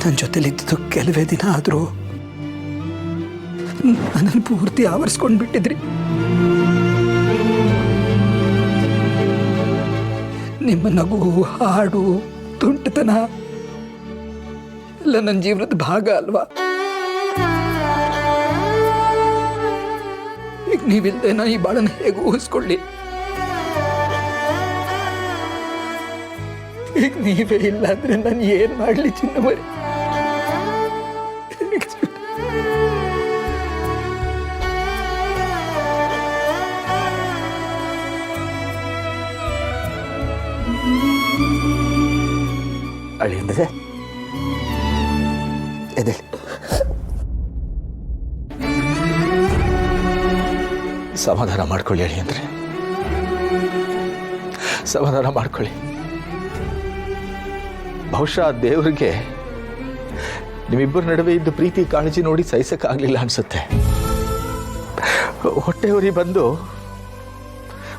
ನನ್ನ ಜೊತೆಲಿದ್ದು ಕೆಲವೇ ದಿನ ಆದರೂ ನನ್ನನ್ನು ಪೂರ್ತಿ ಆವರಿಸ್ಕೊಂಡು ಬಿಟ್ಟಿದ್ರಿ. ನಿಮ್ಮ ನಗು, ಹಾಡು, ತುಂಟತನ ಎಲ್ಲ ನನ್ನ ಜೀವನದ ಭಾಗ ಅಲ್ವಾ? ಈಗ ನೀವಿಲ್ಲದೆ ನಾ ಈ ಬಾಳನ್ನ ಹೇಗೆ ಊಹಿಸ್ಕೊಳ್ಳಿ? ಈಗ ನೀವೇ ಇಲ್ಲ ಅಂದ್ರೆ ನಾನು ಏನ್ ಮಾಡ್ಲಿ ಚಿನ್ನಮರಿ? ಅಳಿಯಂದ್ರೆ ಎದ್ದೇಳಿ, ಸಮಾಧಾನ ಮಾಡ್ಕೊಳ್ಳಿ ಅಳಿಯಂದ್ರೆ, ಸಮಾಧಾನ ಮಾಡ್ಕೊಳ್ಳಿ. ಬಹುಶಃ ದೇವರಿಗೆ ನಿಮ್ಮಿಬ್ಬರ ನಡುವೆ ಇದ್ದ ಪ್ರೀತಿ ಕಾಳಜಿ ನೋಡಿ ಸಹಿಸಕ್ಕಾಗ್ಲಿಲ್ಲ ಅನ್ಸುತ್ತೆ. ಹೊಟ್ಟೆಯವರಿ ಬಂದು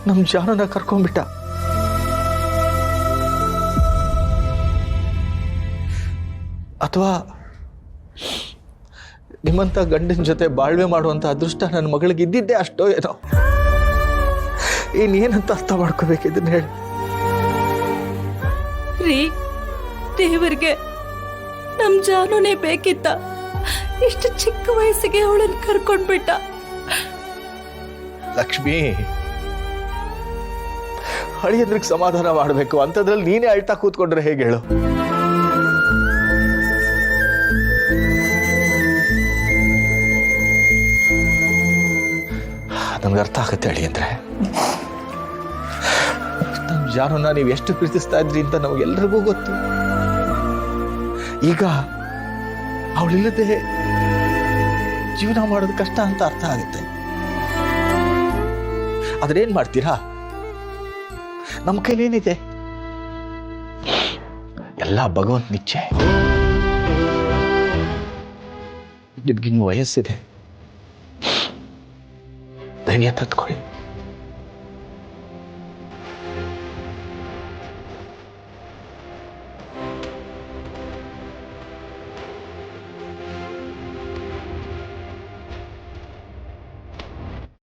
ನಮ್ಮ ಜಾನನ ಕರ್ಕೊಂಡ್ಬಿಟ್ಟ. ಅಥವಾ ನಿಮ್ಮಂಥ ಗಂಡನ ಜೊತೆ ಬಾಳ್ವೆ ಮಾಡುವಂಥ ಅದೃಷ್ಟ ನನ್ನ ಮಗಳಿಗೆ ಇದ್ದಿದ್ದೇ ಅಷ್ಟೋ ಏನೋ. ಇನ್ನೇನಂತ ಅರ್ಥ ಮಾಡ್ಕೋಬೇಕಿದ್ದನ್ನ ಹೇಳಿ ರೀ. ದೇವರಿಗೆ ನಮ್ ಜಾನುನೇ ಬೇಕಿತ್ತ? ಇಷ್ಟು ಚಿಕ್ಕ ವಯಸ್ಸಿಗೆ ಅವಳನ್ನು ಕರ್ಕೊಂಡ್ಬಿಟ್ಟ. ಲಕ್ಷ್ಮಿ, ಹಳಿಯಂದ್ರಿಗೆ ಸಮಾಧಾನ ಮಾಡಬೇಕು ಅಂತದ್ರಲ್ಲಿ ನೀನೇ ಅಳ್ತಾ ಕೂತ್ಕೊಂಡ್ರೆ ಹೇಗೆ ಹೇಳು? ನಮ್ಗೆ ಅರ್ಥ ಆಗುತ್ತೆ ಅಳಿಯಂದ್ರೆ. ನಮ್ಮ ಜಾನುನ ನೀವು ಎಷ್ಟು ಪ್ರೀತಿಸ್ತಾ ಇದ್ರಿ ಅಂತ ನಮಗೆಲ್ಲರಿಗೂ ಗೊತ್ತು. ಈಗ ಅವಳಿಲ್ಲದೆ ಜೀವನ ಮಾಡೋದು ಕಷ್ಟ ಅಂತ ಅರ್ಥ ಆಗುತ್ತೆ. ಆದ್ರೇನ್ ಮಾಡ್ತೀರಾ? ನಮ್ಮ ಕೈಲೇನಿದೆ? ಎಲ್ಲ ಭಗವಂತ ನಿಚ್ಚೆ. ನಿಮ್ಗಿನ್ನು ವಯಸ್ಸಿದೆ, ಧೈರ್ಯ ತತ್ಕೊಳ್ಳಿ.